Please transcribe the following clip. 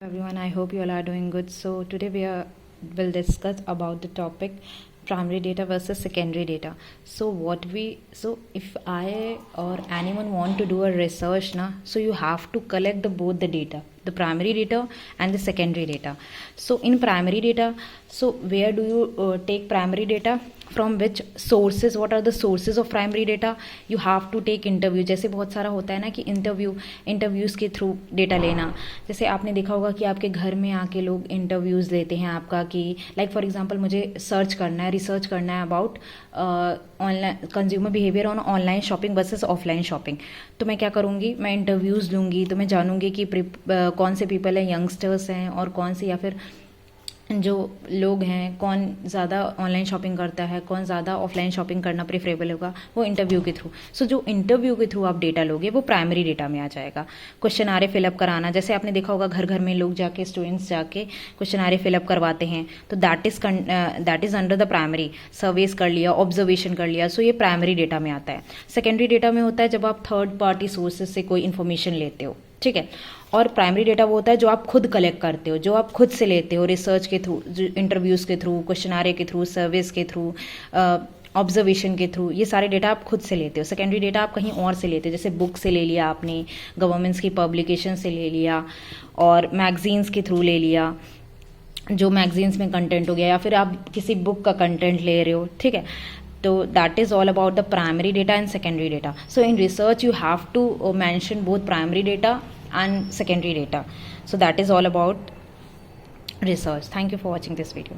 Everyone, I hope you all are doing good. So today will discuss about the topic primary data versus secondary data. So if I or anyone want to do a research na, so you have to collect both the data, the primary data and the secondary data. So in primary data, so where do you take primary data? From which sources? What are the sources of primary data? You have to take interview. जैसे बहुत सारा होता है ना कि interviews के through data लेना. जैसे आपने देखा होगा कि आपके घर में आके लोग इंटरव्यूज़ लेते हैं आपका, कि लाइक फॉर एग्जांपल मुझे रिसर्च करना है about online consumer behaviour on online shopping versus offline shopping. तो मैं क्या करूँगी, मैं इंटरव्यूज़ लूँगी, तो मैं जानूँगी कि कौन से पीपल हैं, यंगस्टर्स हैं, और कौन से या फिर जो लोग हैं, कौन ज़्यादा ऑनलाइन शॉपिंग करता है, कौन ज़्यादा ऑफलाइन शॉपिंग करना प्रेफरेबल होगा, वो इंटरव्यू के थ्रू. सो जो इंटरव्यू के थ्रू आप डेटा लोगे वो प्राइमरी डेटा में आ जाएगा. क्वेश्चन आरे फिलअप कराना, जैसे आपने देखा होगा घर घर में लोग जाके, स्टूडेंट्स जाके क्वेश्चन आरे फिलअप करवाते हैं, तो that is under the primary. Surveys कर लिया, ऑब्जर्वेशन कर लिया, सो ये प्राइमरी डेटा में आता है. सेकेंडरी डेटा में होता है जब आप थर्ड पार्टी सोर्सेज से कोई इन्फॉर्मेशन लेते हो, ठीक है. और प्राइमरी डेटा वो होता है जो आप खुद कलेक्ट करते हो, जो आप खुद से लेते हो, रिसर्च के थ्रू, इंटरव्यूज़ के थ्रू, क्वेश्चनारे के थ्रू, सर्वेस के थ्रू, ऑब्जर्वेशन के थ्रू, ये सारे डेटा आप खुद से लेते हो. सेकेंडरी डेटा आप कहीं और से लेते हो, जैसे बुक से ले लिया आपने, गवर्नमेंट्स की पब्लिकेशन से ले लिया, और मैगजीन्स के थ्रू ले लिया, जो मैगजीन्स में कंटेंट हो गया, या फिर आप किसी बुक का कंटेंट ले रहे हो, ठीक है. तो that is all about the primary data and secondary data. So in research you have to mention both primary data and secondary data. So that is all about research. Thank you for watching this video.